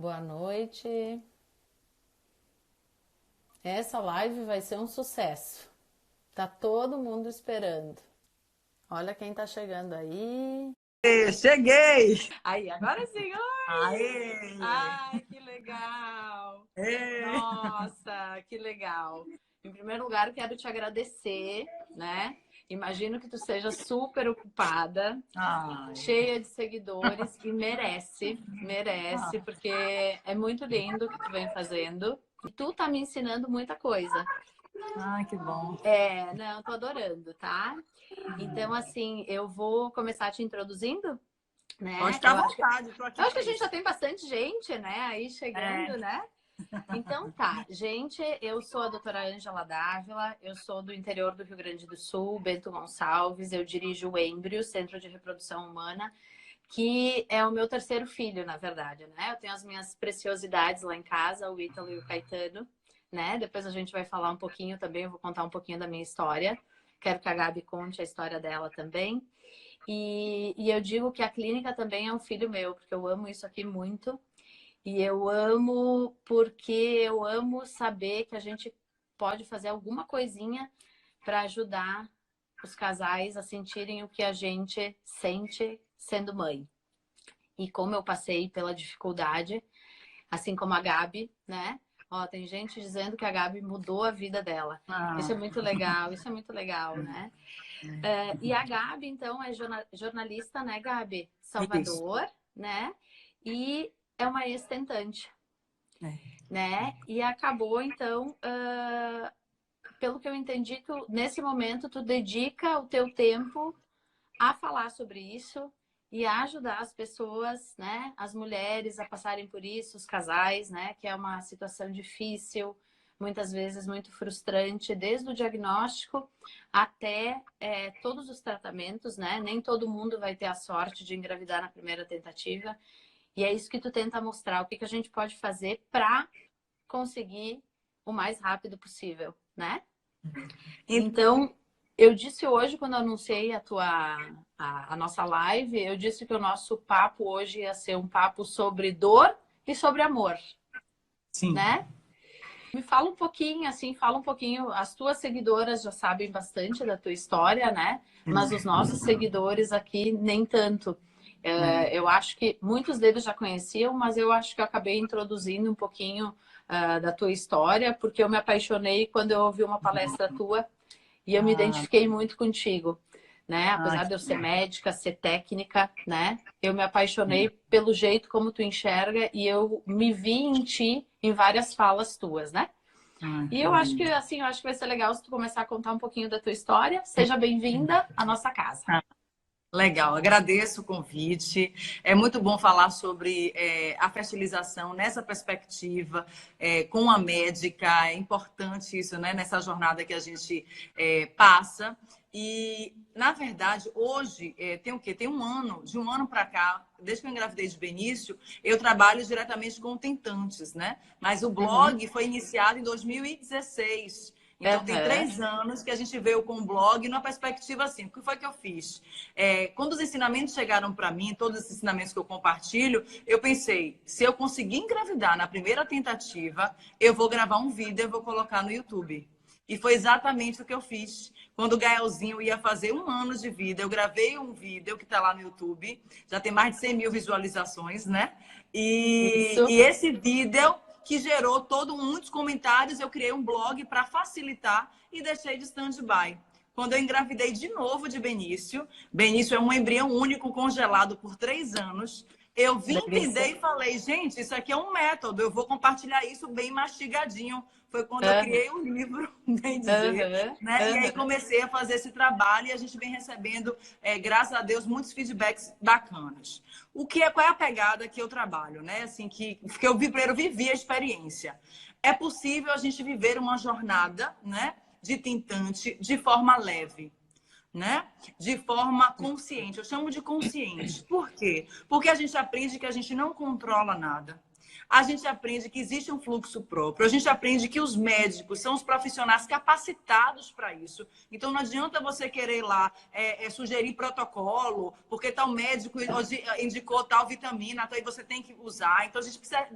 Boa noite. Essa live vai ser um sucesso. Tá todo mundo esperando. Olha quem tá chegando aí. Cheguei! Aí, agora sim. Oi! Aê! Ai, que legal! Aê! Nossa, que legal! Em primeiro lugar, quero te agradecer, né? Imagino que tu seja super ocupada, Ai. cheia de seguidores e merece, porque é muito lindo o que tu vem fazendo. E tu tá me ensinando muita coisa. Ai, que bom. Não, tô adorando, tá? Então, assim, eu vou começar te introduzindo, Pode né? ficar à vontade, estou aqui Eu acho que para a gente já isso. tem bastante gente, né, aí chegando, né? Então tá, gente, eu sou a doutora Ângela Dávila, eu sou do interior do Rio Grande do Sul, Bento Gonçalves, eu dirijo o Embrio, Centro de Reprodução Humana, que é o meu terceiro filho, na verdade, né? Eu tenho as minhas preciosidades lá em casa, o Ítalo e o Caetano, né? Depois a gente vai falar um pouquinho também, eu vou contar um pouquinho da minha história. Quero que a Gabi conte a história dela também. E eu digo que a clínica também é um filho meu, porque eu amo isso aqui muito. E eu amo porque eu amo saber que a gente pode fazer alguma coisinha para ajudar os casais a sentirem o que a gente sente sendo mãe. E como eu passei pela dificuldade, assim como a Gabi, né? Ó, tem gente dizendo que a Gabi mudou a vida dela. Isso é muito legal, né? E a Gabi, então, é jornalista, né, Gabi? Isso. Salvador, né? E é uma ex-tentante, né? E acabou, então, pelo que eu entendi, nesse momento tu dedica o teu tempo a falar sobre isso e a ajudar as pessoas, né, as mulheres a passarem por isso, os casais, né, que é uma situação difícil, muitas vezes muito frustrante, desde o diagnóstico até todos os tratamentos, né? Nem todo mundo vai ter a sorte de engravidar na primeira tentativa. E é isso que tu tenta mostrar, o que a gente pode fazer para conseguir o mais rápido possível, né? Então, eu disse hoje, quando eu anunciei a nossa live, eu disse que o nosso papo hoje ia ser um papo sobre dor e sobre amor, Sim. né? Me fala um pouquinho, assim, fala um pouquinho. As tuas seguidoras já sabem bastante da tua história, né? Mas os nossos seguidores aqui nem tanto. Eu acho que muitos deles já conheciam, mas eu acho que eu acabei introduzindo um pouquinho da tua história, porque eu me apaixonei quando eu ouvi uma palestra tua e eu me identifiquei muito contigo, né? Apesar de eu ser médica, ser técnica, né? Eu me apaixonei pelo jeito como tu enxerga e eu me vi em ti em várias falas tuas, né? E eu acho que assim, eu acho que vai ser legal se tu começar a contar um pouquinho da tua história. Seja bem-vinda à nossa casa. Legal, agradeço o convite. É muito bom falar sobre a fertilização nessa perspectiva, com a médica. É importante isso, né? Nessa jornada que a gente passa. E, na verdade, hoje, tem o quê? Tem um ano, de um ano para cá, desde que eu engravidei de Benício, eu trabalho diretamente com tentantes, né? Mas o blog foi iniciado em 2016. Então, tem 3 anos que a gente veio com o blog numa perspectiva assim. O que foi que eu fiz? Quando os ensinamentos chegaram para mim, todos os ensinamentos que eu compartilho, eu pensei, se eu conseguir engravidar na primeira tentativa, eu vou gravar um vídeo e vou colocar no YouTube. E foi exatamente o que eu fiz. Quando o Gaelzinho ia fazer 1 ano de vida, eu gravei um vídeo que está lá no YouTube. Já tem mais de 100 mil visualizações, né? E esse vídeo que gerou muitos comentários, eu criei um blog para facilitar e deixei de stand-by. Quando eu engravidei de novo de Benício, Benício é um embrião único congelado por 3 anos, eu vim entender e falei, gente, isso aqui é um método, eu vou compartilhar isso bem mastigadinho. Foi quando eu criei um livro, bem dizer, né? E aí comecei a fazer esse trabalho e a gente vem recebendo, graças a Deus, muitos feedbacks bacanas. Qual é a pegada que eu trabalho, né? Assim, que eu primeiro vivi a experiência. É possível a gente viver uma jornada, né, de tentante de forma leve, né? De forma consciente. Eu chamo de consciente. Por quê? Porque a gente aprende que a gente não controla nada. a gente aprende que existe um fluxo próprio, a gente aprende que os médicos são os profissionais capacitados para isso. Então, não adianta você querer lá sugerir protocolo, porque tal médico indicou tal vitamina, então aí você tem que usar. Então, a gente precisa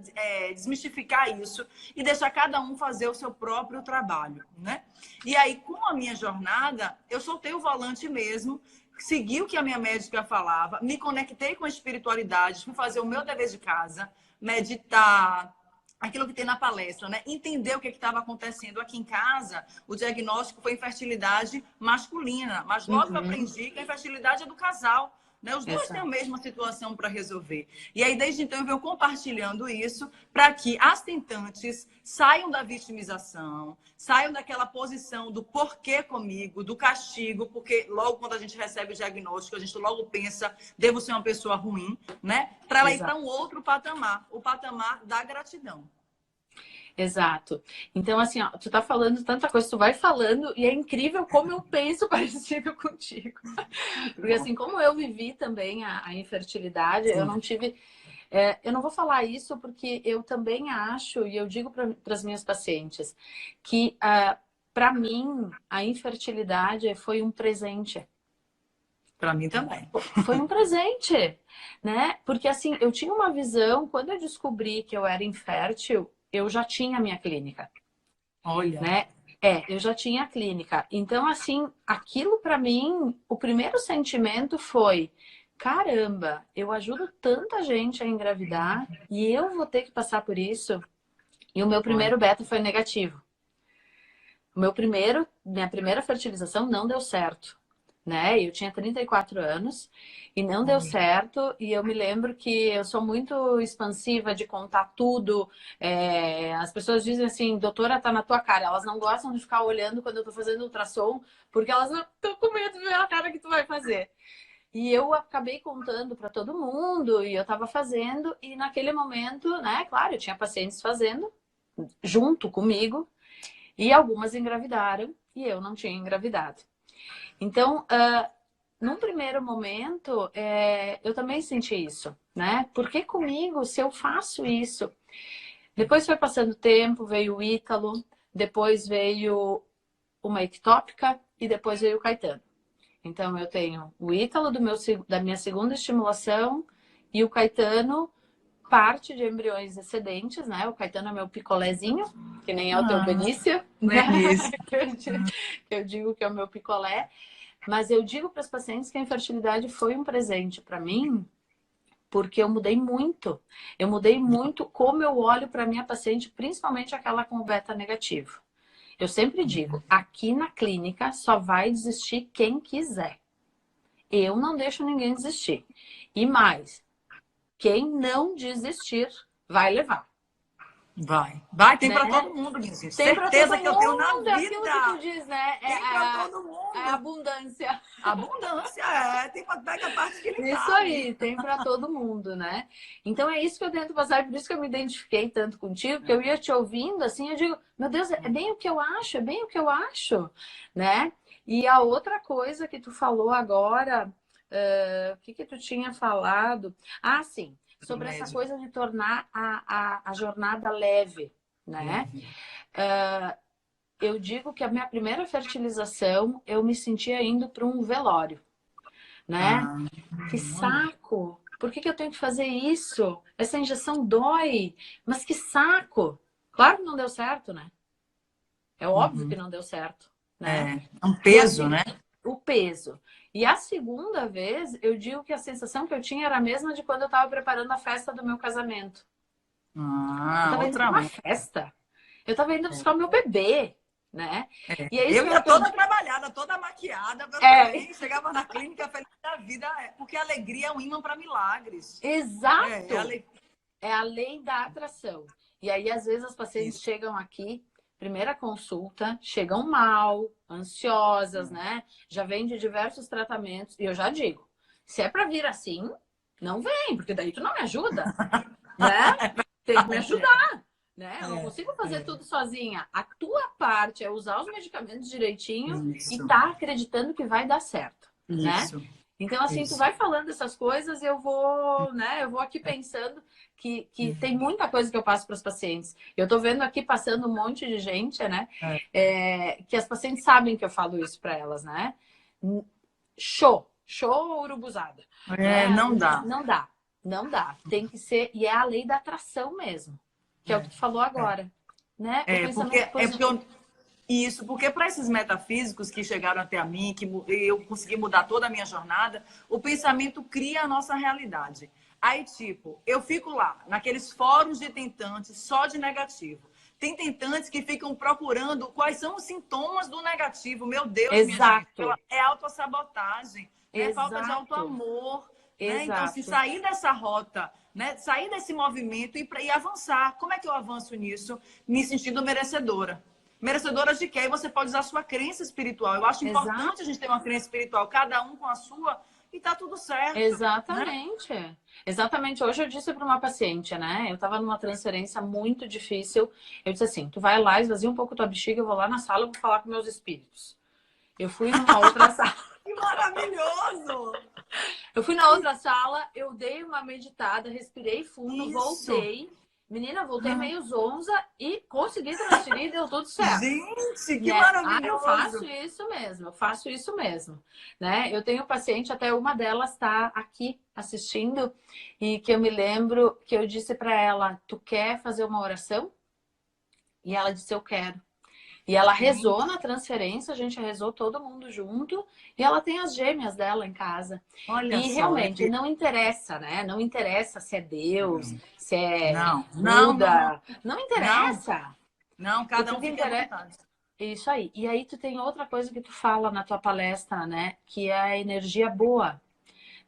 desmistificar isso e deixar cada um fazer o seu próprio trabalho, né? E aí, com a minha jornada, eu soltei o volante mesmo, segui o que a minha médica falava, me conectei com a espiritualidade, fui fazer o meu dever de casa, meditar, aquilo que tem na palestra, né? Entender o que estava acontecendo aqui em casa. O diagnóstico foi infertilidade masculina, mas logo eu aprendi que a infertilidade é do casal, né? Os dois têm a mesma situação para resolver. E aí, desde então, eu venho compartilhando isso para que as tentantes saiam da vitimização, saiam daquela posição do porquê comigo, do castigo, porque logo quando a gente recebe o diagnóstico, a gente logo pensa, devo ser uma pessoa ruim, né? Para ela ir para um outro patamar, o patamar da gratidão. Exato. Então, assim, ó, tu tá falando tanta coisa, tu vai falando e é incrível como eu penso parecido contigo. Porque, assim, como eu vivi também a infertilidade, eu não tive... eu não vou falar isso porque eu também acho, e eu digo para as minhas pacientes, que para mim a infertilidade foi um presente. Para mim também. Foi um presente, né? Porque, assim, eu tinha uma visão, quando eu descobri que eu era infértil, eu já tinha a minha clínica. Olha. Né? Eu já tinha a clínica. Então, assim, aquilo para mim, o primeiro sentimento foi: caramba, eu ajudo tanta gente a engravidar e eu vou ter que passar por isso. E o meu primeiro beta foi negativo. Minha primeira fertilização não deu certo, né? Eu tinha 34 anos e não deu certo. E eu me lembro que eu sou muito expansiva de contar tudo. As pessoas dizem assim, doutora, tá na tua cara. Elas não gostam de ficar olhando quando eu tô fazendo ultrassom, porque elas não estão com medo de ver a cara que tu vai fazer. E eu acabei contando para todo mundo e eu tava fazendo. E naquele momento, né, claro, eu tinha pacientes fazendo junto comigo e algumas engravidaram e eu não tinha engravidado. Então, num primeiro momento, eu também senti isso, né? Porque comigo, se eu faço isso... Depois foi passando o tempo, veio o Ítalo, depois veio uma ectópica e depois veio o Caetano. Então, eu tenho o Ítalo da minha segunda estimulação e o Caetano, parte de embriões excedentes, né? O Caetano é meu picolézinho, que nem é o teu Benício, né? Eu digo que é o meu picolé. Mas eu digo para as pacientes que a infertilidade foi um presente para mim, porque eu mudei muito. Eu mudei muito como eu olho para minha paciente, principalmente aquela com o beta negativo. Eu sempre digo, aqui na clínica só vai desistir quem quiser. Eu não deixo ninguém desistir. E mais, quem não desistir vai levar. Vai, tem, né? Para todo mundo, minha gente. Tem certeza que eu tenho na vida. Aquilo que tu diz, né? Tem para todo mundo. É abundância. Abundância, tem para pega a parte que ele Isso aí, tem para todo mundo, né? Então é isso que eu tento passar, por isso que eu me identifiquei tanto contigo, porque eu ia te ouvindo assim, eu digo, meu Deus, é bem o que eu acho, é bem o que eu acho, né? E a outra coisa que tu falou agora, o que tu tinha falado? Ah, sim. Sobre essa coisa de tornar a jornada leve, né? Eu digo que a minha primeira fertilização, eu me sentia indo para um velório, né? Que saco! Por que eu tenho que fazer isso? Essa injeção dói, mas que saco! Claro que não deu certo, né? É óbvio que não deu certo, né? É um peso, né? O peso. E a segunda vez, eu digo que a sensação que eu tinha era a mesma de quando eu estava preparando a festa do meu casamento. Eu estava indo para uma festa. Eu estava indo buscar o meu bebê, né? E é isso eu ia toda trabalhada, toda maquiada. Chegava na clínica feliz da vida, porque a alegria é um imã para milagres. Exato. É a lei da atração. E aí, às vezes, as pacientes chegam aqui, primeira consulta, chegam mal, ansiosas, né? Já vem de diversos tratamentos. E eu já digo, se é para vir assim, não vem, porque daí tu não me ajuda, né? Tem que me ajudar, né? Eu não consigo fazer tudo sozinha. A tua parte é usar os medicamentos direitinho e tá acreditando que vai dar certo, né? Então, assim, tu vai falando essas coisas e eu vou, né? Eu vou aqui pensando que tem muita coisa que eu passo para os pacientes. Eu tô vendo aqui passando um monte de gente, né? Que as pacientes sabem que eu falo isso para elas, né? Show urubuzada. Né? Não dá. Não dá. Tem que ser, e é a lei da atração mesmo, que é o que tu falou agora, né? O pensamento positivo. Isso, porque para esses metafísicos que chegaram até a mim, que eu consegui mudar toda a minha jornada, o pensamento cria a nossa realidade. Aí, tipo, eu fico lá, naqueles fóruns de tentantes só de negativo. Tem tentantes que ficam procurando quais são os sintomas do negativo. Meu Deus, Exato. minha gente, é autossabotagem, é falta de autoamor. Né? Então, assim, sair dessa rota, né? Sair desse movimento e avançar. Como é que eu avanço nisso? Me sentindo merecedora. Merecedora de quê? E você pode usar a sua crença espiritual. Eu acho importante a gente ter uma crença espiritual, cada um com a sua, e tá tudo certo. Exatamente. Né? Exatamente. Hoje eu disse para uma paciente, né? Eu estava numa transferência muito difícil. Eu disse assim, tu vai lá, esvazia um pouco tua bexiga, eu vou lá na sala, eu vou falar com meus espíritos. Eu fui numa outra sala. Que maravilhoso! Eu fui na outra sala, eu dei uma meditada, respirei fundo, voltei. Menina, voltei meio zonza e consegui transferir, deu tudo certo. Gente, que maravilhoso! Eu faço isso mesmo. Né? Eu tenho paciente, até uma delas está aqui assistindo, e que eu me lembro que eu disse para ela, tu quer fazer uma oração? E ela disse, eu quero. E ela rezou na transferência, a gente rezou todo mundo junto, e ela tem as gêmeas dela em casa. Olha e só, realmente não interessa, né? Não interessa se é Deus, se é Buda. Não interessa. Não, cada um fica à vontade. Isso aí. E aí tu tem outra coisa que tu fala na tua palestra, né? Que é a energia boa.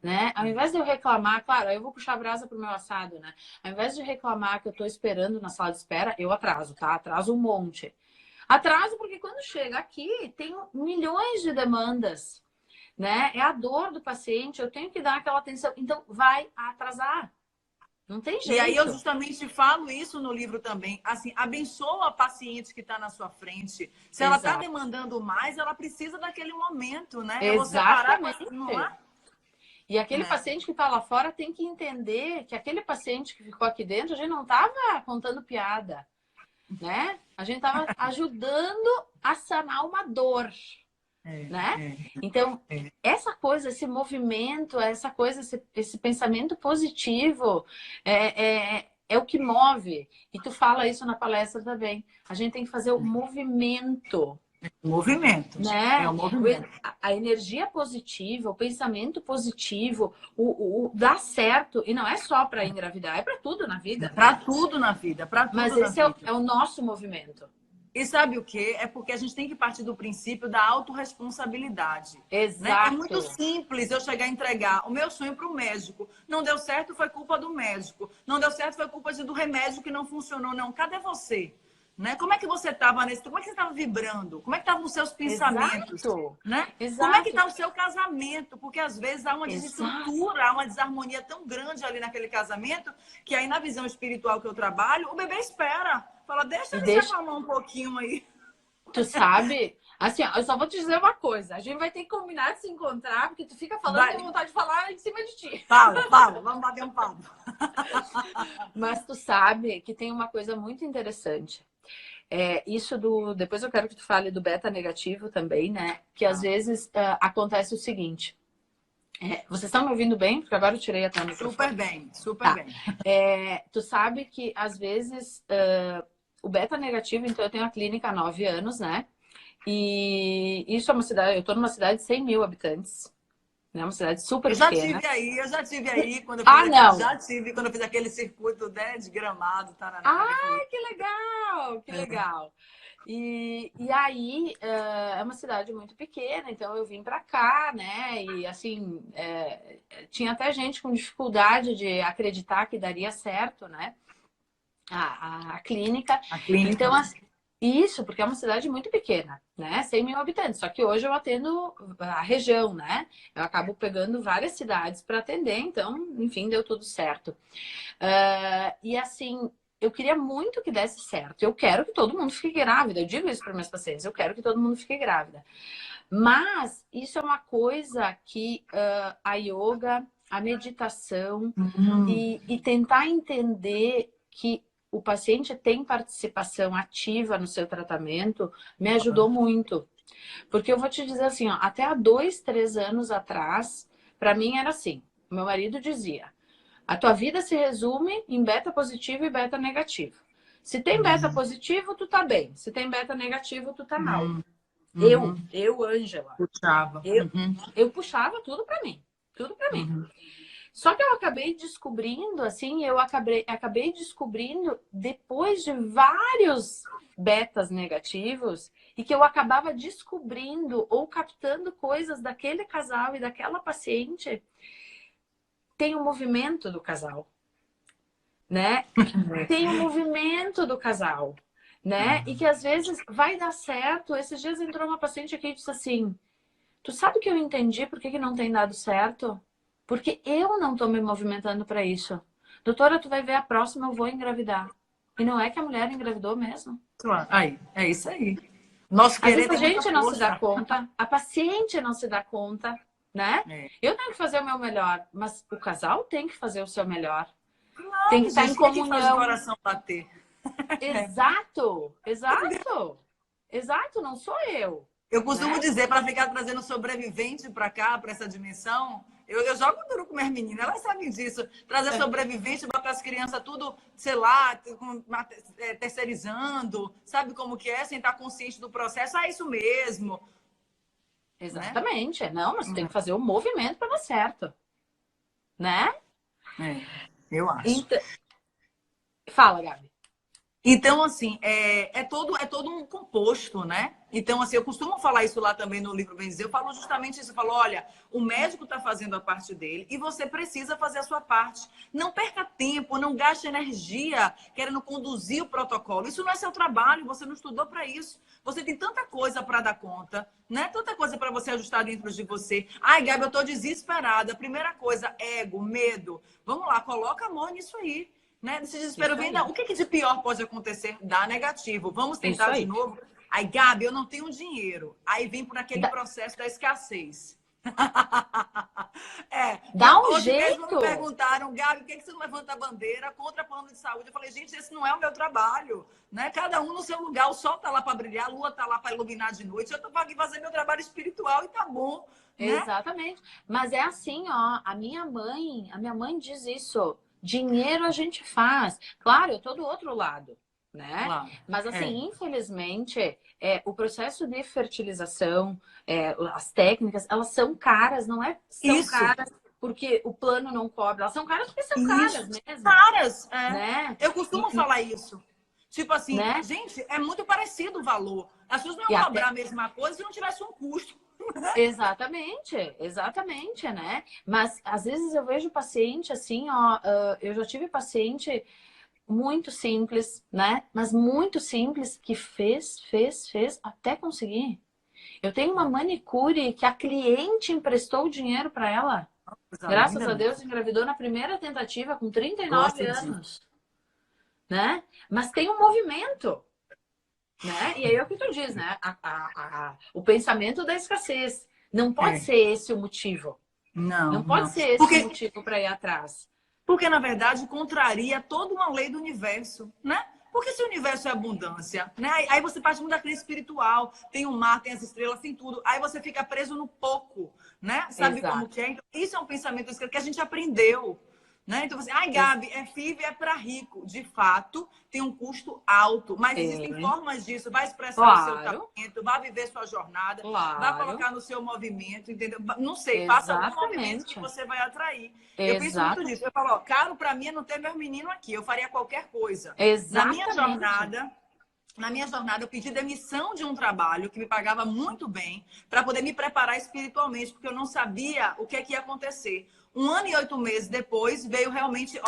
Né? Ao invés de eu reclamar, claro, eu vou puxar a brasa pro meu assado, né? Ao invés de reclamar que eu tô esperando na sala de espera, eu atraso, tá? Atraso um monte. Atraso porque quando chega aqui, tem milhões de demandas, né? É a dor do paciente, eu tenho que dar aquela atenção. Então, vai atrasar. Não tem jeito. E aí eu justamente falo isso no livro também. Assim, abençoa a paciente que está na sua frente. Se ela está demandando mais, ela precisa daquele momento, né? Exatamente. Não é? E aquele paciente que está lá fora tem que entender que aquele paciente que ficou aqui dentro, a gente não estava contando piada. Né? A gente estava ajudando a sanar uma dor, né? Então, essa coisa, esse movimento, essa coisa, esse pensamento positivo é o que move. E tu fala isso na palestra também. A gente tem que fazer o movimento. Movimento, né? É o movimento. A energia positiva, o pensamento positivo, o dar certo, e não é só para engravidar, é para tudo na vida. Para tudo na vida, para tudo. Mas esse é o nosso movimento. E sabe o quê? É porque a gente tem que partir do princípio da autorresponsabilidade. Exato. Né? É muito simples eu chegar a entregar o meu sonho para o médico. Não deu certo, foi culpa do médico. Não deu certo, foi culpa do remédio que não funcionou. Não, cadê você? Né? Como é que você estava nesse? Como é que você estava vibrando? Como é que estavam os seus pensamentos? Exato. Né? Exato. Como é que está o seu casamento? Porque às vezes há uma desestrutura, há uma desarmonia tão grande ali naquele casamento, que aí na visão espiritual que eu trabalho, o bebê espera. Fala, deixa ele se acalmar um pouquinho aí. Tu sabe? Assim, ó, eu só vou te dizer uma coisa. A gente vai ter que combinar de se encontrar, porque tu fica falando e tem vontade de falar em cima de ti. Fala, vamos bater um papo. Mas tu sabe que tem uma coisa muito interessante. Isso depois eu quero que tu fale do beta negativo também, né? Que às vezes acontece o seguinte. Vocês estão me ouvindo bem? Porque agora eu tirei até o microfone. Super bem. Tu sabe que às vezes o beta negativo, então eu tenho a clínica há 9 anos, né? E isso é uma cidade, eu tô numa cidade de 100 mil habitantes. É uma cidade super pequena. Eu já tive aí quando eu fiz não. Já tive quando eu fiz aquele circuito, né, de Gramado, Taraná. Que legal, que legal. E aí é uma cidade muito pequena, então eu vim para cá, né? E assim, tinha até gente com dificuldade de acreditar que daria certo, né? A clínica. Então, isso, porque é uma cidade muito pequena, né? 100 mil habitantes. Só que hoje eu atendo a região, né? Eu acabo pegando várias cidades para atender, então, enfim, deu tudo certo. E assim, eu queria muito que desse certo. Eu quero que todo mundo fique grávida. Eu digo isso para minhas pacientes. Eu quero que todo mundo fique grávida. Mas isso é uma coisa que a yoga, a meditação e tentar entender que o paciente tem participação ativa no seu tratamento me ajudou muito. Porque eu vou te dizer assim, ó, até há 2, 3 anos atrás, para mim era assim. Meu marido dizia, a tua vida se resume em beta positivo e beta negativo. Se tem beta positivo, tu tá bem. Se tem beta negativo, tu tá mal. Eu, Ângela, Puxava. eu puxava tudo pra mim. Tudo pra mim. Só que eu acabei descobrindo, assim, acabei descobrindo depois de vários betas negativos e que eu acabava descobrindo ou captando coisas daquele casal e daquela paciente. Tem o movimento do casal, né? Tem o movimento do casal, né? E que às vezes vai dar certo. Esses dias entrou uma paciente aqui e disse assim, tu sabe que eu entendi por que não tem dado certo? Porque eu não tô me movimentando para isso. Doutora, tu vai ver a próxima, eu vou engravidar. E não é que a mulher engravidou mesmo? Claro. Aí, é isso aí. Nosso Às querer vezes a tem muita gente não se dá força. conta, a paciente não se dá conta, né? É. Eu tenho que fazer o meu melhor, mas o casal tem que fazer o seu melhor. Claro, Tem que estar em gente, quem é que faz o comunhão. coração bater? Exato, não sou eu. Eu costumo Né? dizer, para ficar trazendo sobrevivente para cá, para essa dimensão, eu jogo duro com minhas meninas, elas sabem disso. Trazer sobrevivente, botar as crianças tudo, sei lá, terceirizando, sabe como que é, sem estar consciente do processo. Ah, isso mesmo. Exatamente. Não, mas tem que fazer o movimento para dar certo. Né? Eu acho. Então... Fala, Gabi. Então, assim, é todo um composto, né? Então, assim, eu costumo falar isso lá também no livro Bem Dizer. Eu falo justamente isso. Eu falo, olha, o médico está fazendo a parte dele e você precisa fazer a sua parte. Não perca tempo, não gaste energia querendo conduzir o protocolo. Isso não é seu trabalho, você não estudou para isso. Você tem tanta coisa para dar conta, né? Tanta coisa para você ajustar dentro de você. Ai, Gabi, eu estou desesperada. Primeira coisa, ego, medo. Vamos lá, coloca amor nisso aí. Né? Esse desespero vem, o que de pior pode acontecer? Dá negativo. Vamos tentar de novo? Aí, Gabi, eu não tenho dinheiro. Aí vem por aquele processo da escassez. Dá um hoje jeito. Mesmo me perguntaram, Gabi, por que você não levanta a bandeira contra plano de saúde? Eu falei, gente, esse não é o meu trabalho. Né? Cada um no seu lugar. O sol tá lá para brilhar, a lua tá lá para iluminar de noite. Eu tô aqui fazer meu trabalho espiritual e tá bom. Né? Exatamente. Mas é assim, ó, a minha mãe diz isso. Dinheiro a gente faz. Claro, eu tô do outro lado, né? Claro. Mas assim, infelizmente, o processo de fertilização, as técnicas, elas são caras, não é? São caras porque o plano não cobre, elas são caras porque são caras mesmo. Caras, né? Eu costumo falar isso. Tipo assim, né? Gente, é muito parecido o valor. As pessoas não iam cobrar a mesma coisa se não tivesse um custo. Exatamente, né? Mas às vezes eu vejo paciente assim, ó, eu já tive paciente muito simples, né? Mas muito simples que fez até conseguir. Eu tenho uma manicure que a cliente emprestou o dinheiro para ela. Graças a Deus engravidou na primeira tentativa com 39 anos, né? Mas tem um movimento. Né? E aí é o que tu diz, né? O pensamento da escassez. Não pode ser esse o motivo. Não pode ser esse o motivo para ir atrás. Porque, na verdade, contraria toda uma lei do universo, né? Porque se o universo é abundância, né? Aí você parte muito da crença espiritual. Tem o mar, tem as estrelas, tem tudo. Aí você fica preso no pouco, né? Sabe como que é? Então, isso é um pensamento que a gente aprendeu. Né? Então, você, Gabi, FIV é para rico. De fato, tem um custo alto, mas existem formas disso. Vai expressar o seu talento, vai viver sua jornada, vai colocar no seu movimento, entendeu? Não sei, faça algum movimento que você vai atrair. Eu penso muito nisso. Eu falo, caro para mim é não ter meus meninos aqui. Eu faria qualquer coisa. Na minha jornada, eu pedi demissão de um trabalho que me pagava muito bem para poder me preparar espiritualmente, porque eu não sabia o que ia acontecer. 1 ano e 8 meses depois, veio realmente,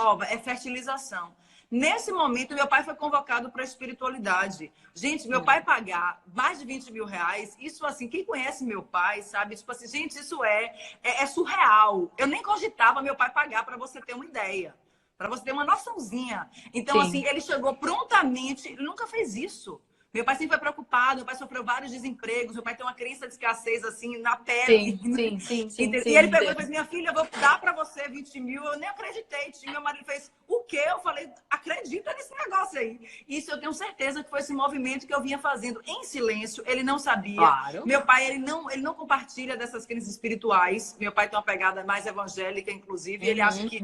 fertilização. Nesse momento, meu pai foi convocado para a espiritualidade. Gente, meu pai pagar mais de 20 mil reais, isso assim, quem conhece meu pai sabe, tipo assim, gente, isso é surreal. Eu nem cogitava meu pai pagar, para você ter uma ideia. Para você ter uma noçãozinha. Então, Sim. assim, ele chegou prontamente, ele nunca fez isso. Meu pai sempre foi preocupado, meu pai sofreu vários desempregos, meu pai tem uma crença de escassez, assim, na pele. E ele pegou e fez, minha filha, eu vou dar para você 20 mil. Eu nem acreditei. Meu marido fez, o quê? Eu falei, acredita nesse negócio aí. Isso eu tenho certeza que foi esse movimento que eu vinha fazendo em silêncio. Ele não sabia. Claro. Meu pai, ele não compartilha dessas crenças espirituais. Meu pai tem uma pegada mais evangélica, inclusive. Ele acha que,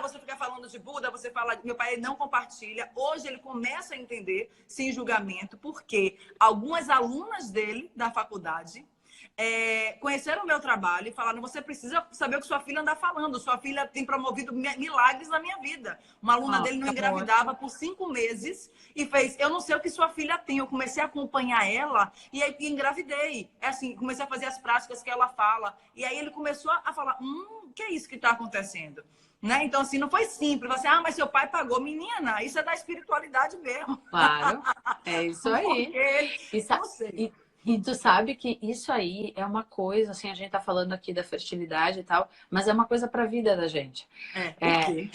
você fica falando de Buda, você fala... Meu pai, ele não compartilha. Hoje ele começa a entender, sem julgamento, porque algumas alunas dele, da faculdade, conheceram o meu trabalho e falaram, você precisa saber o que sua filha anda falando. Sua filha tem promovido milagres na minha vida. Uma aluna dele não engravidava por 5 meses e fez, eu não sei o que sua filha tem. Eu comecei a acompanhar ela e aí engravidei. É assim, comecei a fazer as práticas que ela fala. E aí ele começou a falar, o que é isso que está acontecendo? Né? Então, assim, não foi simples. Você, mas seu pai pagou. Menina, isso é da espiritualidade mesmo. Claro, é isso aí. Não sei. E tu sabe que isso aí é uma coisa, assim, a gente tá falando aqui da fertilidade e tal, mas é uma coisa para a vida da gente. Por quê?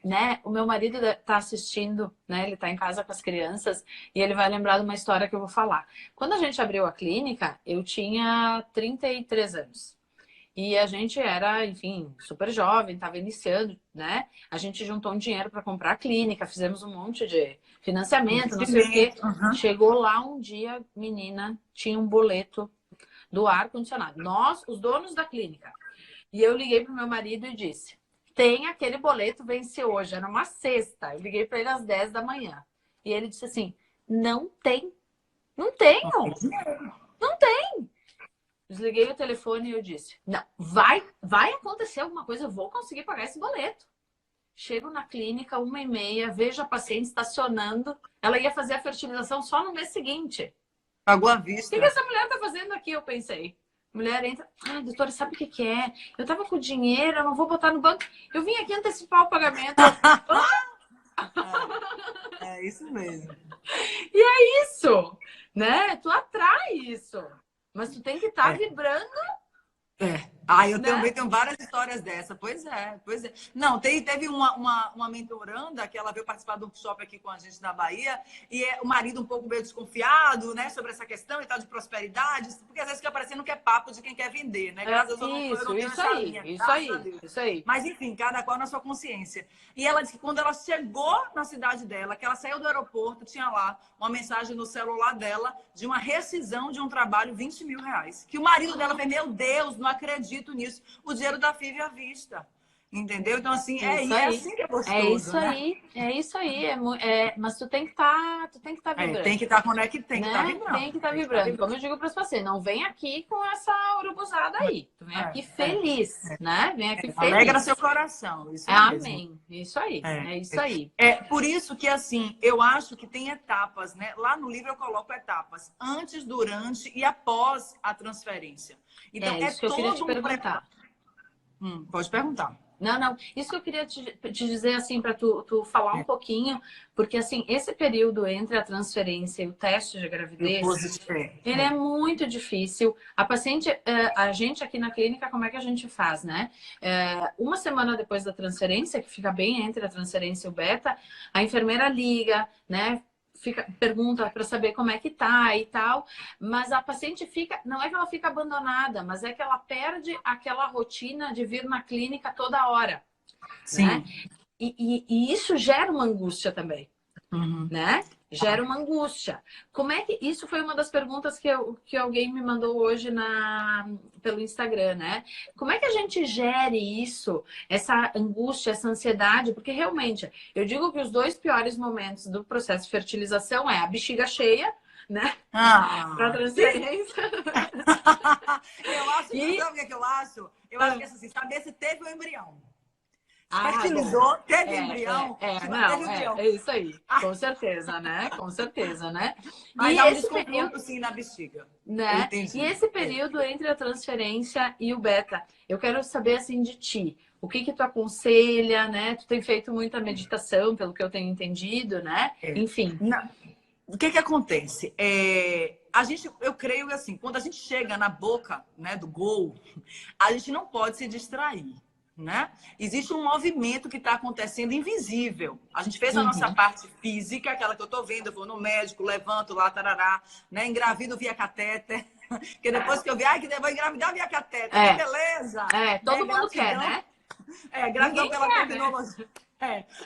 Né? O meu marido tá assistindo, né? Ele tá em casa com as crianças e ele vai lembrar de uma história que eu vou falar. Quando a gente abriu a clínica, eu tinha 33 anos. E a gente era, enfim, super jovem, estava iniciando, né? A gente juntou um dinheiro para comprar a clínica, fizemos um monte de financiamento, não sei o quê. Chegou lá um dia, menina, tinha um boleto do ar-condicionado. Nós, os donos da clínica. E eu liguei pro meu marido e disse, tem aquele boleto, vence hoje. Era uma sexta. Eu liguei para ele às 10 da manhã. E ele disse assim, não tem. Não tenho. Não tem. Desliguei o telefone e eu disse, não, vai acontecer alguma coisa, eu vou conseguir pagar esse boleto. Chego na clínica, 1h30, vejo a paciente estacionando. Ela ia fazer a fertilização só no mês seguinte. Pagou à vista. O que essa mulher tá fazendo aqui? Eu pensei. A mulher entra, doutora, sabe o que é? Eu tava com dinheiro, eu não vou botar no banco. Eu vim aqui antecipar o pagamento. É isso mesmo. E é isso, né? Tu atrai isso. Mas tu tem que estar vibrando. Eu também tenho várias histórias dessa. Pois é. Não, teve uma mentoranda que ela veio participar do workshop aqui com a gente na Bahia e o marido um pouco meio desconfiado, né, sobre essa questão e tal de prosperidade, porque às vezes fica parecendo que é papo de quem quer vender, né? Graças a Deus eu não tenho essa linha. Isso aí. Mas enfim, cada qual na sua consciência. E ela disse que quando ela chegou na cidade dela, que ela saiu do aeroporto, tinha lá uma mensagem no celular dela de uma rescisão de um trabalho, 20 mil reais. Que o marido dela fez, meu Deus, não acredito nisso. O dinheiro da FIV à vista. Entendeu? Então, assim, assim que é gostoso. É isso aí. Mas tu tem que estar vibrando. Tem que estar conectado, tem que estar vibrando. Tem que estar vibrando. Como eu digo para os pacientes, não vem aqui com essa urubuzada aí. Tu vem aqui feliz, né? Vem aqui feliz. Alegra seu coração. Isso Amém. Isso aí. É isso aí. É por isso que, assim, eu acho que tem etapas, né? Lá no livro eu coloco etapas. Antes, durante e após a transferência. Então, isso que eu queria te perguntar. Pode perguntar. Não. Isso que eu queria te dizer, assim, para tu falar um pouquinho, porque, assim, esse período entre a transferência e o teste de gravidez, ele é muito difícil. A paciente, a gente aqui na clínica, como é que a gente faz, né? Uma semana depois da transferência, que fica bem entre a transferência e o beta, a enfermeira liga, né? Pergunta para saber como é que tá e tal, mas a paciente não é que ela fica abandonada, mas é que ela perde aquela rotina de vir na clínica toda hora. Sim. Né? E isso gera uma angústia também, né? Gera uma angústia. Como é que... Isso foi uma das perguntas que alguém me mandou hoje pelo Instagram, né? Como é que a gente gere isso, essa angústia, essa ansiedade? Porque realmente, eu digo que os 2 piores momentos do processo de fertilização é a bexiga cheia, né? Para transferência. Eu acho, sabe o que eu acho? Eu acho que é assim, saber se teve o embrião. Fertilizou, teve embrião. É isso aí. Com certeza, né? Com certeza, né? Mas há um desconforto, sim, na bexiga. Né? E esse período entre a transferência e o beta, eu quero saber, assim, de ti. O que tu aconselha, né? Tu tem feito muita meditação, pelo que eu tenho entendido, né? Enfim. O que acontece? Eu creio que, assim, quando a gente chega na boca, né, do gol, a gente não pode se distrair. né? Existe um movimento que está acontecendo invisível. A gente fez a nossa parte física, aquela que eu estou vendo, eu vou no médico, levanto lá, tarará, né? Engravido via catéter. Porque depois que eu vi, ai, que vou engravidar via catéter, que beleza! Todo mundo quer, né? Gratidão Ninguém pela quer, tecnologia.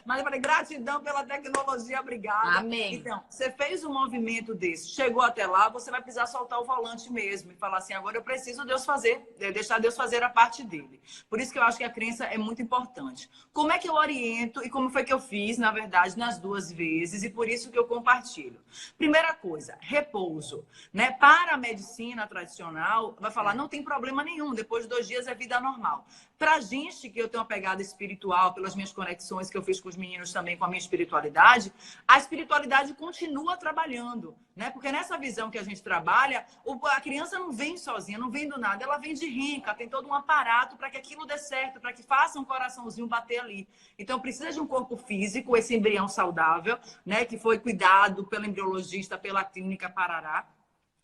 Mas eu falei, gratidão pela tecnologia, obrigada. Amém. Então, você fez um movimento desse, chegou até lá, você vai precisar soltar o volante mesmo e falar assim, agora eu preciso deixar Deus fazer a parte dele. Por isso que eu acho que a crença é muito importante. Como é que eu oriento e como foi que eu fiz, na verdade, nas 2 vezes e por isso que eu compartilho. Primeira coisa, repouso, né? Para a medicina tradicional, vai falar, não tem problema nenhum, depois de 2 dias é vida normal. Pra gente, que eu tenho uma pegada espiritual, pelas minhas conexões que eu fiz com os meninos também, com a minha espiritualidade, a espiritualidade continua trabalhando, né? Porque nessa visão que a gente trabalha, a criança não vem sozinha, não vem do nada, ela vem de rinca, tem todo um aparato para que aquilo dê certo, para que faça um coraçãozinho bater ali. Então, precisa de um corpo físico, esse embrião saudável, né? Que foi cuidado pelo embriologista, pela clínica Parará.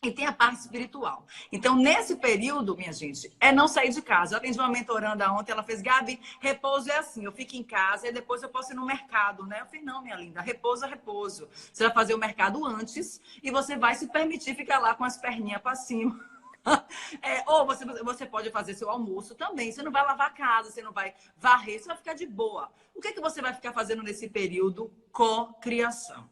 E tem a parte espiritual. Então, nesse período, minha gente, é não sair de casa. Eu atendi uma mentoranda ontem, ela fez, Gabi, repouso é assim, eu fico em casa e depois eu posso ir no mercado, né? Eu falei, não, minha linda, repouso é repouso. Você vai fazer o mercado antes e você vai se permitir ficar lá com as perninhas para cima. Ou você pode fazer seu almoço também. Você não vai lavar a casa, você não vai varrer, você vai ficar de boa. O que você vai ficar fazendo nesse período? Cocriação.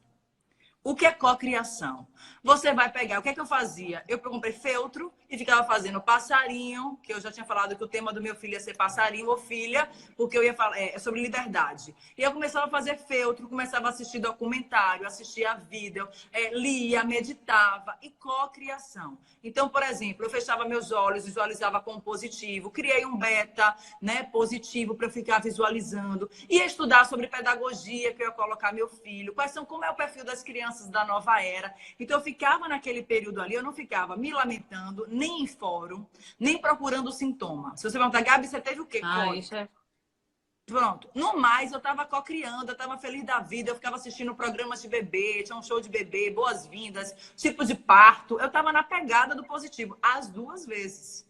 O que é cocriação? Você vai pegar... O que é que eu fazia? Eu comprei feltro e ficava fazendo passarinho, que eu já tinha falado que o tema do meu filho ia ser passarinho ou filha, porque eu ia falar sobre liberdade. E eu começava a fazer feltro, começava a assistir documentário, assistia vídeo, lia, meditava e cocriação. Então, por exemplo, eu fechava meus olhos, visualizava como positivo, criei um beta, né, positivo para eu ficar visualizando. Ia estudar sobre pedagogia, que eu ia colocar meu filho, como é o perfil das crianças da nova era. Então, eu ficava naquele período ali, eu não ficava me lamentando, nem em fórum, nem procurando sintoma. Se você perguntar, Gabi, você teve o quê? Isso é... Pronto. No mais, eu estava cocriando, eu estava feliz da vida, eu ficava assistindo programas de bebê, tinha um show de bebê, boas-vindas, tipo de parto. Eu estava na pegada do positivo, as 2 vezes.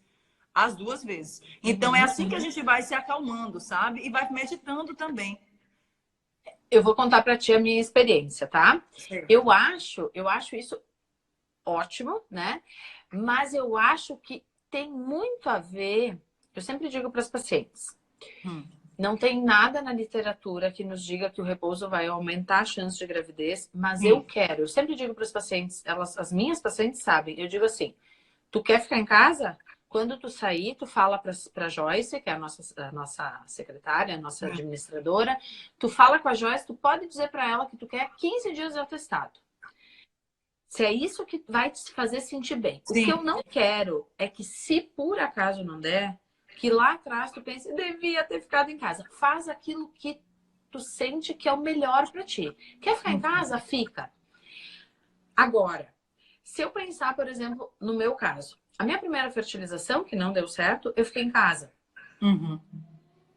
As 2 vezes. Então, é assim que a gente vai se acalmando, sabe? E vai meditando também. Eu vou contar para ti a minha experiência, tá? Sim. Eu acho isso ótimo, né? Mas eu acho que tem muito a ver, eu sempre digo para as pacientes, não tem nada na literatura que nos diga que o repouso vai aumentar a chance de gravidez, mas eu sempre digo para as pacientes, as minhas pacientes sabem, eu digo assim, tu quer ficar em casa? Quando tu sair, tu fala para Joyce, que é a nossa secretária, a nossa administradora, tu fala com a Joyce, tu pode dizer para ela que tu quer 15 dias de atestado. Se é isso que vai te fazer sentir bem. Sim. O que eu não quero é que, se por acaso não der, que lá atrás tu pense, devia ter ficado em casa. Faz aquilo que tu sente que é o melhor para ti. Quer ficar em casa? Fica. Agora, se eu pensar, por exemplo, no meu caso, a minha primeira fertilização, que não deu certo, eu fiquei em casa.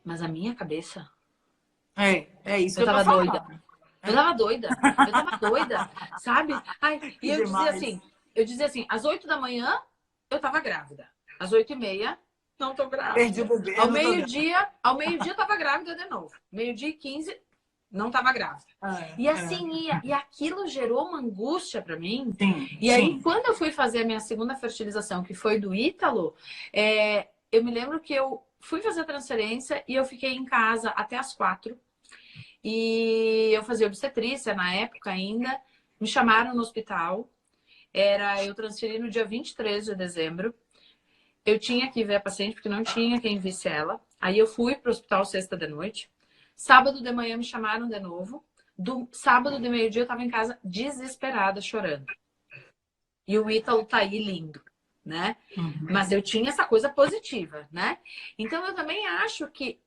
Mas a minha cabeça... É isso eu tava doida. Eu tava doida, sabe? E eu dizia assim, às 8 da manhã, eu tava grávida. Às 8h30, não tô grávida. Perdi o bebê. Ao meio-dia, eu tava grávida de novo. 12h15, não tava grávida. E assim ia. E aquilo gerou uma angústia pra mim. E aí, quando eu fui fazer a minha segunda fertilização, que foi do Ítalo, eu me lembro que eu fui fazer a transferência e eu fiquei em casa até as 4. E eu fazia obstetrícia na época ainda. Me chamaram no hospital. Eu transferi no dia 23 de dezembro. Eu tinha que ver a paciente porque não tinha quem visse ela. Aí eu fui pro hospital sexta de noite. Sábado de manhã me chamaram de novo. Sábado de meio-dia eu tava em casa desesperada, chorando. E o Ítalo tá aí lindo, né? Mas eu tinha essa coisa positiva, né? Então eu também acho que